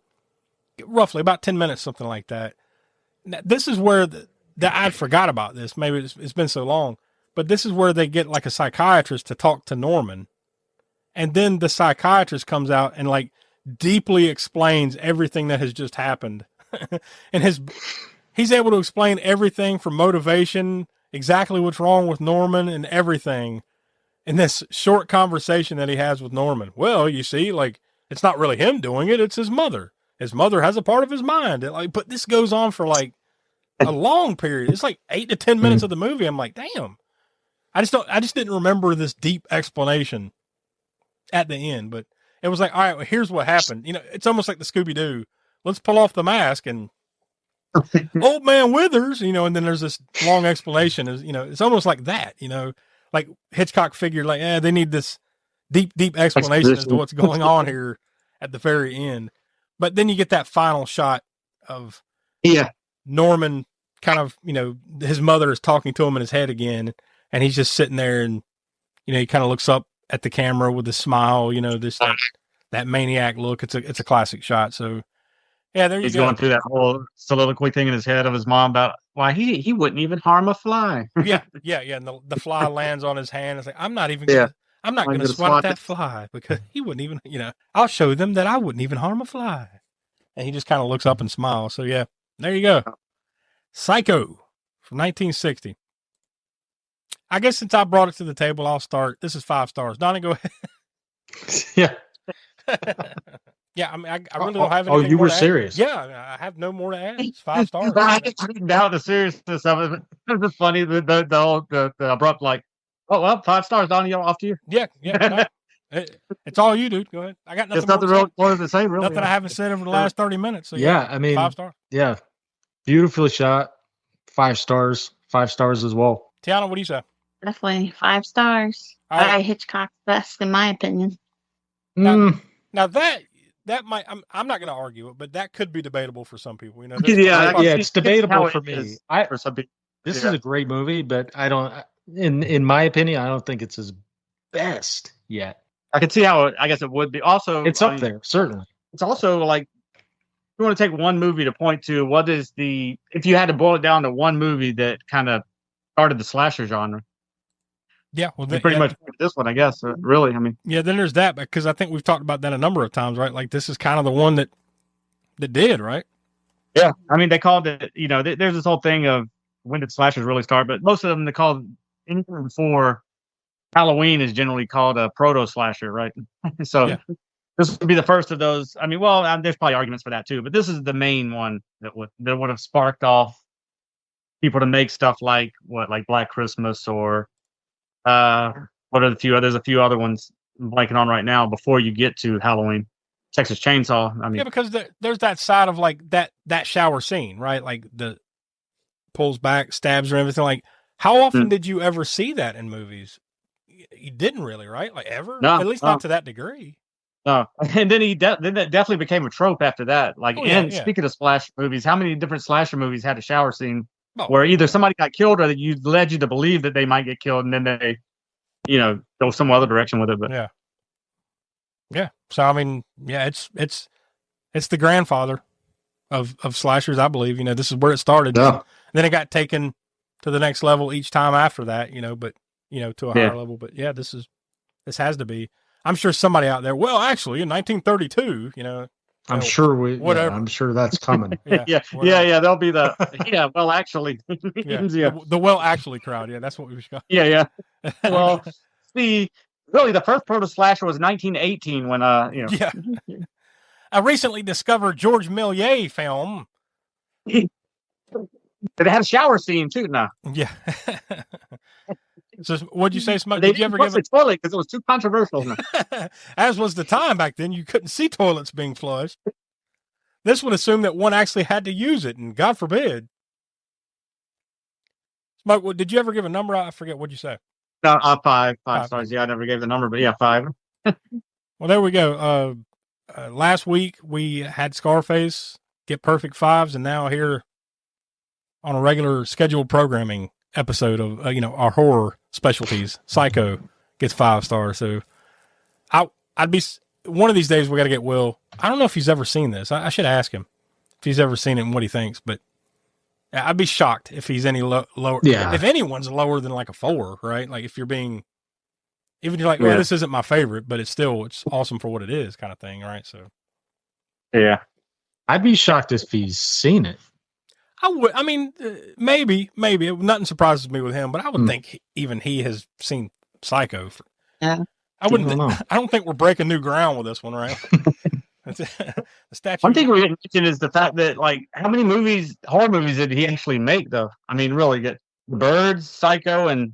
Roughly, about 10 minutes, something like that. Now, this is where I forgot about this. Maybe it's been so long. But this is where they get like a psychiatrist to talk to Norman. And then the psychiatrist comes out and like deeply explains everything that has just happened. And he's able to explain everything from motivation, exactly what's wrong with Norman and everything in this short conversation that he has with Norman. Well, you see, like, it's not really him doing it. It's his mother. His mother has a part of his mind. But this goes on for like a long period. It's like 8 to 10 minutes of the movie. I'm like, damn, I just didn't remember this deep explanation at the end, but it was like, all right, well, here's what happened. You know, it's almost like the Scooby-Doo. Let's pull off the mask and old man Withers, you know, and then there's this long explanation. Is, you know, it's almost like that, you know, like Hitchcock figured like, they need this deep explanation as to what's going on here at the very end. But then you get that final shot of Norman kind of, his mother is talking to him in his head again, and he's just sitting there, and he kind of looks up at the camera with a smile, that maniac look. It's a classic shot. So yeah, there you go. He's going through that whole soliloquy thing in his head of his mom about why he wouldn't even harm a fly. yeah. And the fly lands on his hand. It's like, I'm not going to swat at that fly because he wouldn't even, I'll show them that I wouldn't even harm a fly. And he just kind of looks up and smiles. So yeah, there you go. Psycho from 1960. I guess since I brought it to the table, I'll start. This is 5 stars. Donnie, go ahead. Yeah. Yeah, I mean, I really don't have anything. Oh, you more were to serious? Add. Yeah, I have no more to add. It's 5 stars. I didn't doubt the seriousness of it. It's just funny the abrupt like, oh well, 5 stars, Donnie, off to you. Yeah. No, it's all you, dude. Go ahead. I got nothing. There's nothing more to say, really. Nothing I haven't said over the last 30 minutes. So yeah, I mean, 5 stars. Yeah, beautifully shot. 5 stars. 5 stars as well. Tiana, what do you say? Definitely 5 stars. Right. Hitchcock's best, in my opinion. Now that might, I'm not going to argue it, but that could be debatable for some people. It's debatable for me. For some people, this is a great movie, but I don't. In my opinion, I don't think it's his best yet. I can see how I guess it would be. Also, it's up there, certainly. It's also like, you want to take one movie to point to, what is if you had to boil it down to one movie that kind of started the slasher genre. Yeah, well, pretty much this one, I guess. Really, I mean, yeah. Then there's that, because I think we've talked about that a number of times, right? Like, this is kind of the one that did, right? Yeah, I mean, they called it. There's this whole thing of when did slashers really start, but most of them they called anything before Halloween is generally called a proto slasher, right? So this would be the first of those. I mean, well, there's probably arguments for that too, but this is the main one that would have sparked off people to make stuff like Black Christmas or. What are there's a few other ones I'm blanking on right now before you get to Halloween. Texas Chainsaw. I mean, yeah, because there's that side of like that shower scene, right? Like the pulls back, stabs, or everything. Like, how often did you ever see that in movies? You didn't really, right? Like, ever? No, at least not to that degree. No, and then then that definitely became a trope after that. Like, speaking of slasher movies, how many different slasher movies had a shower scene? Where either somebody got killed or led you to believe that they might get killed, and then they, go some other direction with it. But yeah. So I mean, yeah, it's the grandfather of slashers, I believe. This is where it started. Yeah. Then it got taken to the next level each time after that. But to a higher level. But yeah, this has to be. I'm sure somebody out there. Well, actually, in 1932, I'm sure whatever. I'm sure that's coming. yeah. There'll be the well, actually, the well, actually crowd. Yeah, that's what we should. Yeah. Well, really, the first proto slasher was 1918 when Yeah. A recently discovered George Méliès film. It had a shower scene too. Now. Yeah. So, what'd you say, Smoke? Did you ever give a toilet because it was too controversial? As was the time back then, you couldn't see toilets being flushed. This would assume that one actually had to use it, and God forbid. Smoke, did you ever give a number? I forget. What'd you say? No, 5 stars. Yeah, I never gave the number, but yeah, 5. Well, there we go. Last week we had Scarface get perfect 5s, and now here on a regular scheduled programming episode of our horror specialties, Psycho gets 5 stars. So I'd be one of these days we got to get Will. I don't know if he's ever seen this. I should ask him if he's ever seen it and what he thinks. But I'd be shocked if he's any lower. Yeah. If anyone's lower than like a 4, right? Like if you're being, even you're like, well, this isn't my favorite, but it's awesome for what it is, kind of thing, right? So. Yeah, I'd be shocked if he's seen it. I would. I mean, maybe. Nothing surprises me with him, but I would think even he has seen Psycho. Yeah. I wouldn't. I don't think we're breaking new ground with this one, right? The statue. One thing we didn't mention is the fact that, like, how many horror movies did he actually make, though? I mean, really, get Birds, Psycho, and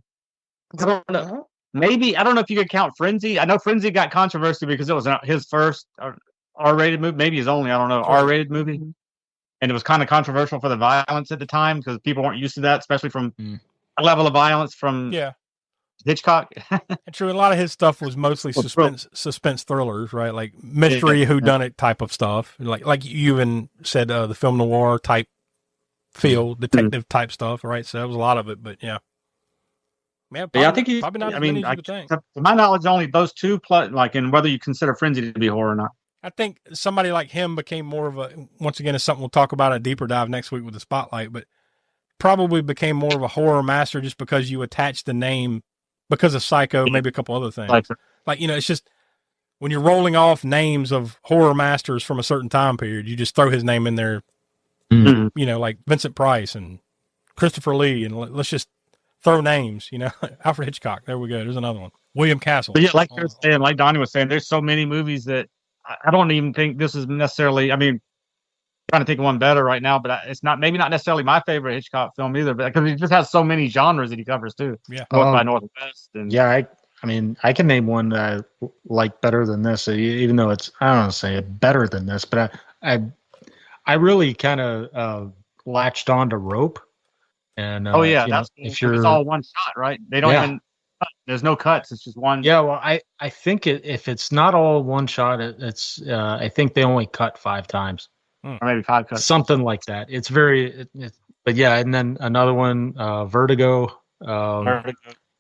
I don't know. Maybe I don't know if you could count Frenzy. I know Frenzy got controversy because it was his first R-rated movie, maybe his only. I don't know, R-rated movie. And it was kind of controversial for the violence at the time because people weren't used to that, especially from a level of violence from Hitchcock. And true, a lot of his stuff was mostly suspense thrillers, right? Like mystery, whodunit type of stuff. Like you even said, the film noir type feel, detective type stuff, right? So that was a lot of it, but yeah. Man, I think he's probably not I as mean, many as you would think. to my knowledge, only those two, plus, like, and whether you consider Frenzy to be horror or not. I think somebody like him became more of a, once again, it's something we'll talk about a deeper dive next week with the spotlight, but probably became more of a horror master just because you attach the name because of Psycho, maybe a couple other things. Like, it's just when you're rolling off names of horror masters from a certain time period, you just throw his name in there, like Vincent Price and Christopher Lee, and let's just throw names, Alfred Hitchcock. There we go. There's another one. William Castle. But yeah, like you're saying, like Donnie was saying, there's so many movies that I don't even think this is necessarily, I mean, trying to think of one better right now, but it's not necessarily my favorite Hitchcock film either, but because he just has so many genres that he covers too. Yeah. North by Northwest. And I mean, I can name one that I like better than this, even though it's, I don't want to say it better than this, but I really kind of latched on to Rope. And that's cool. If you're, it's all one shot, right? They don't even. There's no cuts. It's just one. Yeah, well, I think if it's not all one shot, it's I think they only cut 5 times, or maybe 5 cuts, something like that. It's very, but yeah, and then another one, Vertigo, and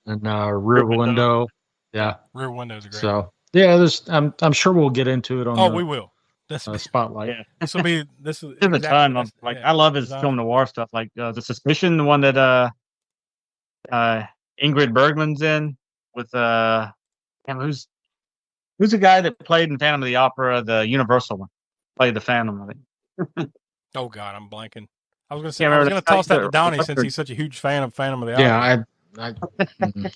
Rear Window. Yeah, Rear Window is great. So yeah, I'm sure we'll get into it on. We will. That's spotlight. Yeah. This will be this is there's a ton of I love his film noir stuff, like The Suspicion, the one that Ingrid Bergman's in with who's the guy that played in Phantom of the Opera, the Universal one, played the Phantom, I think. Oh God, I'm blanking. I was gonna say I was gonna toss that to Donnie since he's such a huge fan of Phantom of the Opera. Yeah,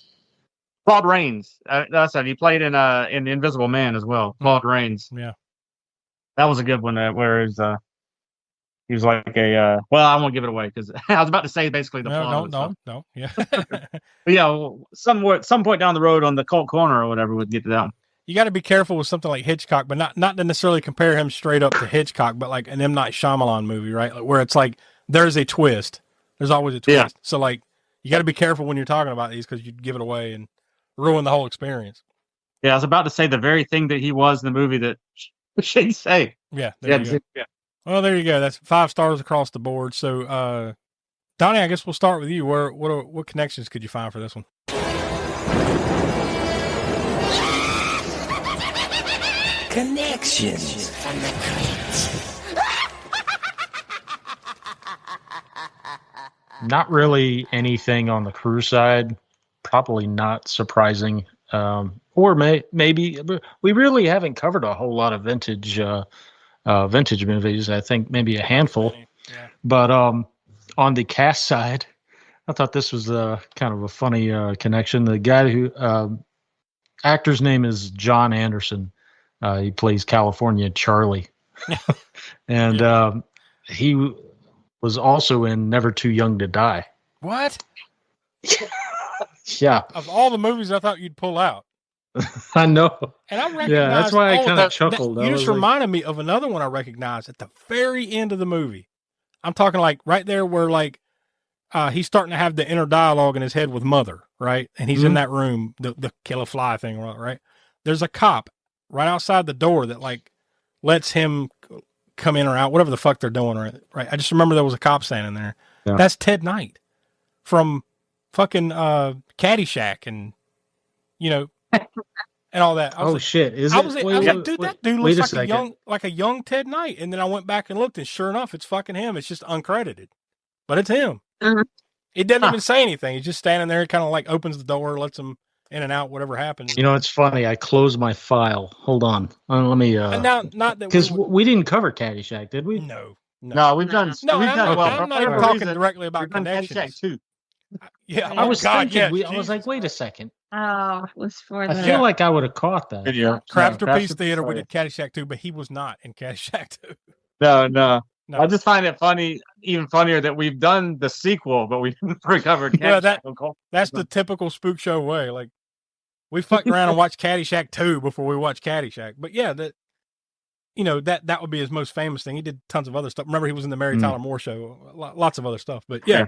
Claude Rains. That's it. He played in The Invisible Man as well. Claude Rains. Yeah. That was a good one. Where he was like a. Well, I won't give it away because I was about to say basically the plot. No. Yeah. But yeah, some point down the road on the Cult Corner or whatever, we'd get to that one. You got to be careful with something like Hitchcock, but not to necessarily compare him straight up to Hitchcock, but like an M. Night Shyamalan movie, right? Like where it's like there's a twist. There's always a twist. Yeah. So like you got to be careful when you're talking about these because you'd give it away and ruin the whole experience. Yeah, I was about to say the very thing that he was in the movie that. Should say? Yeah. Yeah. Well, there you go. That's 5 stars across the board. So, Donnie, I guess we'll start with you. What connections could you find for this one? Connections. Not really anything on the crew side. Probably not surprising. Or maybe we really haven't covered a whole lot of vintage movies. I think maybe a handful. Yeah. But on the cast side, I thought this was kind of a funny connection. The guy who actor's name is John Anderson. He plays California Charlie, and he was also in Never Too Young to Die. What? Yeah. Of all the movies I thought you'd pull out. I know. And I recognize that's why I kind of chuckled. You just reminded me of another one I recognized at the very end of the movie. I'm talking like right there where like he's starting to have the inner dialogue in his head with Mother, right? And he's in that room, the kill a fly thing, right? There's a cop right outside the door that like lets him come in or out, whatever the fuck they're doing, right? I just remember there was a cop standing there. Yeah. That's Ted Knight from fucking Caddyshack and and all that. Shit! Is I it? was like, dude, that dude looks like a young Ted Knight. And then I went back and looked, and sure enough, it's fucking him. It's just uncredited, but it's him. It doesn't even say anything. He's just standing there, kind of like opens the door, lets him in and out, whatever happens. It's funny. I closed my file. Hold on. Let me. Not that because we didn't cover Caddyshack, did we? No, we've done. No, we've done. Well, I'm not even talking directly about connections. Too. Yeah, I was thinking. I was like, wait a second. Oh, it was for I feel like I would have caught that. Crafter Theater, we did Caddyshack 2, but he was not in Caddyshack 2. No. I just find it funny, even funnier that we've done the sequel, but we never covered Caddyshack. That's the typical Spook Show way. Like, we fucked around and watched Caddyshack 2 before we watched Caddyshack. But yeah, that would be his most famous thing. He did tons of other stuff. Remember, he was in the Mary Tyler Moore Show, lots of other stuff. But yeah.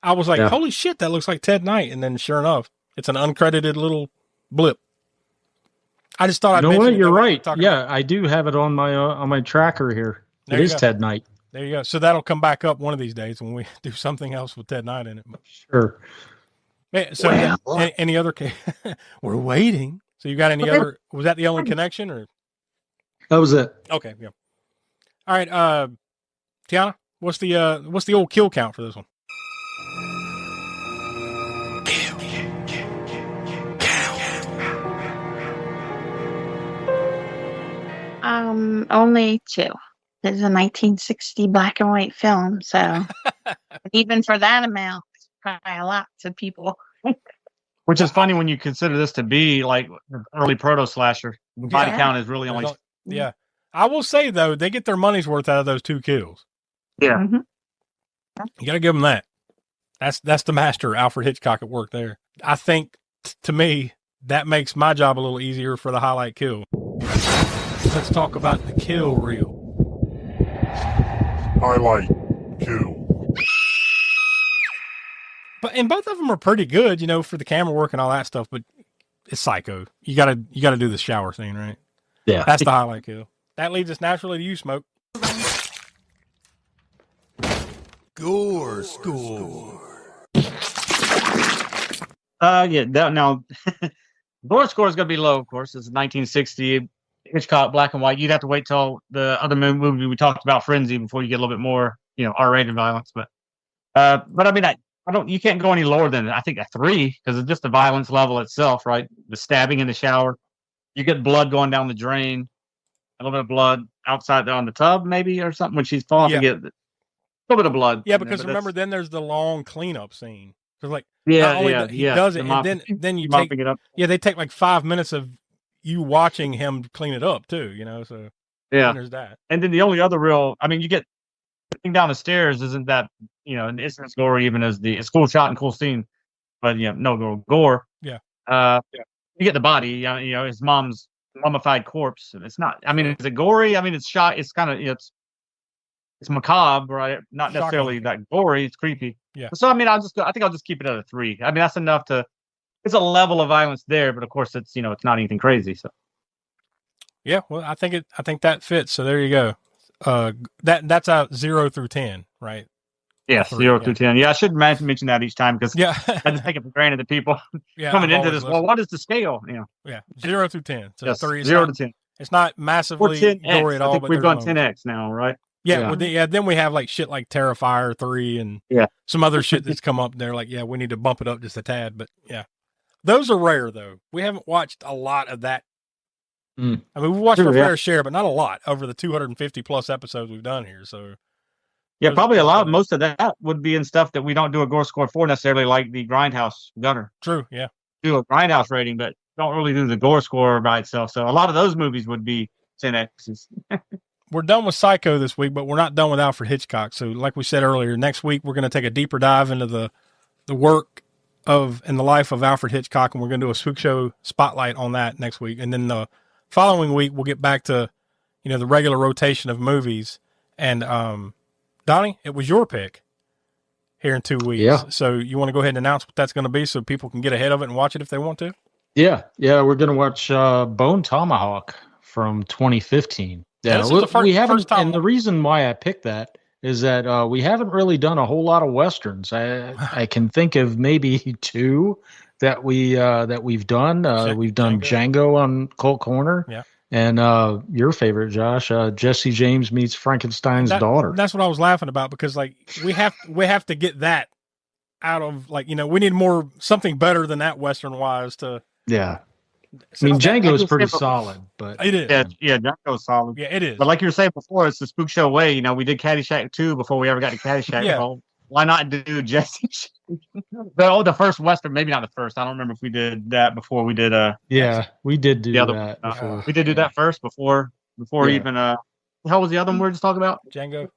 I was like, holy shit, that looks like Ted Knight. And then sure enough, It's an uncredited little blip. I just thought I'd You know mention what? it, You're though, right. about. I do have it on my tracker here. There It you is go. Ted Knight. There you go. So that'll come back up one of these days when we do something else with Ted Knight in it. Sure. Yeah, so any other case? We're waiting. So you got any other? Was that the only connection, or that was it? Okay, yeah. All right, Tiana, what's the old kill count for this one? Only 2. This is a 1960 black and white film, so even for that amount, it's probably a lot to people. Which is funny when you consider this to be like early proto slasher. Body count is really only. Yeah, I will say though, they get their money's worth out of those 2 kills. Yeah, you got to give them that. That's the master Alfred Hitchcock at work there. I think to me that makes my job a little easier for the highlight kill. Let's talk about the kill reel. Highlight kill. And both of them are pretty good, for the camera work and all that stuff. But it's Psycho. You gotta do the shower scene, right? Yeah, that's the highlight kill. That leads us naturally to you, Smoke. Gore score. Now, gore score is going to be low, of course. It's 1960 Hitchcock black and white. You'd have to wait till the other movie we talked about, Frenzy, before you get a little bit more, R-rated violence. But I mean, you can't go any lower than I think a 3 because it's just the violence level itself, right? The stabbing in the shower, you get blood going down the drain, a little bit of blood outside on the tub, maybe or something when she's falling. You get a little bit of blood. Yeah, because remember, then there's the long cleanup scene. Because he does it, and then you take it up. Yeah, they take like 5 minutes of you watching him clean it up too. So there's that. And then the only other you get down the stairs isn't that it's as gory even as it's cool shot and cool scene, but no gore. Yeah. You get the body, his mom's mummified corpse. It's not. I mean, is it gory? I mean, it's shot. It's kind of it's macabre, right? Not necessarily that gory. It's creepy. Yeah. So I mean, I think I'll just keep it at a 3. I mean, that's enough to. It's a level of violence there, but of course, it's it's not anything crazy. So. Yeah, well, I think that fits. So there you go. That's a 0 through 10, right? Yes, 0 through 10. Yeah, I should mention that each time because I just take it for granted that people coming into this. Well, what is the scale? Yeah, 0 through 10. So yes, 3. 0 to 10. It's not massively gory at all. I think we've done 10x now, right? Yeah. Then we have like shit like Terrifier 3 and some other shit that's come up there. Like, we need to bump it up just a tad. But those are rare though. We haven't watched a lot of that. I mean, we've watched our fair share, but not a lot over the 250 plus episodes we've done here. So probably most of that would be in stuff that we don't do a gore score for necessarily, like the Grindhouse Gunner. True, yeah. Do a Grindhouse rating, but don't really do the gore score by itself. So a lot of those movies would be 10Xs. We're done with Psycho this week, but we're not done with Alfred Hitchcock. So like we said earlier, next week we're going to take a deeper dive into the work and the life of Alfred Hitchcock, and we're going to do a Spookshow spotlight on that next week. And then the following week we'll get back to the regular rotation of movies. And Donnie, it was your pick here in 2 weeks. Yeah. So you want to go ahead and announce what that's going to be so people can get ahead of it and watch it if they want to? Yeah. We're going to watch Bone Tomahawk from 2015. Yeah, this is the first time. And the reason why I picked that is that we haven't really done a whole lot of westerns. I can think of maybe 2 that we've done. We've done Django on Colt Corner. Yeah. And your favorite, Josh, Jesse James Meets Frankenstein's Daughter. That's what I was laughing about because like we have to get that out of we need something better than that western wise to. Yeah. I mean, Django is pretty solid, but it is. Yeah, Django is solid. Yeah, it is. But like you were saying before, it's the Spook Show way. We did Caddyshack 2 before we ever got to Caddyshack. Yeah. Well, why not do Jesse? The first western, maybe not the first. I don't remember if we did that before we did. We did do that. Before. We did do that first before even. The hell was the other one we were just talking about? Django,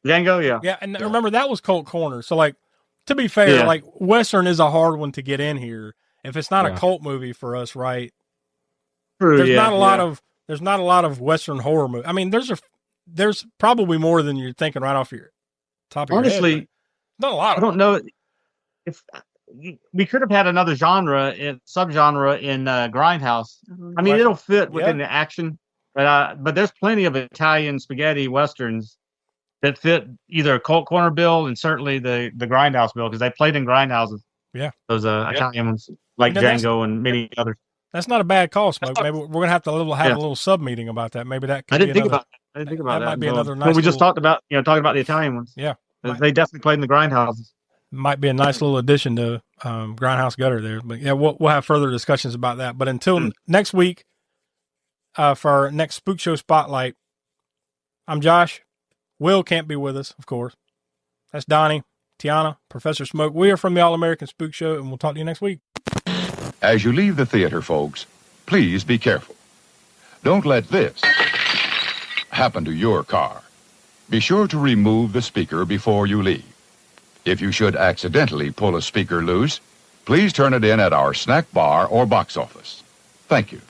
yeah. Yeah, and remember that was Colt Corner. So like, to be fair, like western is a hard one to get in here. If it's not a cult movie for us, right? True, there's not a lot of western horror movies. I mean, there's probably more than you're thinking right off your top of your head. Honestly, not a lot. I don't know if we could have had another subgenre in Grindhouse. I mean, it'll fit within the action, but there's plenty of Italian spaghetti westerns that fit either a cult corner bill and certainly the Grindhouse bill, because they played in Grindhouses. Yeah, those Italian ones like Django and many others. That's not a bad call, Smoke. Maybe we're gonna have to have a little sub meeting about that. Maybe that. Could I didn't be think another, about that. I didn't think about that. Might be another nice. We just talked about talking about the Italian ones. Yeah, they definitely played in the Grindhouses. Might be a nice little addition to Grindhouse Gutter there. But yeah, we'll have further discussions about that. But until next week, for our next Spook Show Spotlight, I'm Josh. Will can't be with us, of course. That's Donnie, Tiana, Professor Smoke. We are from the All American Spook Show, and we'll talk to you next week. As you leave the theater, folks, please be careful. Don't let this happen to your car. Be sure to remove the speaker before you leave. If you should accidentally pull a speaker loose, please turn it in at our snack bar or box office. Thank you.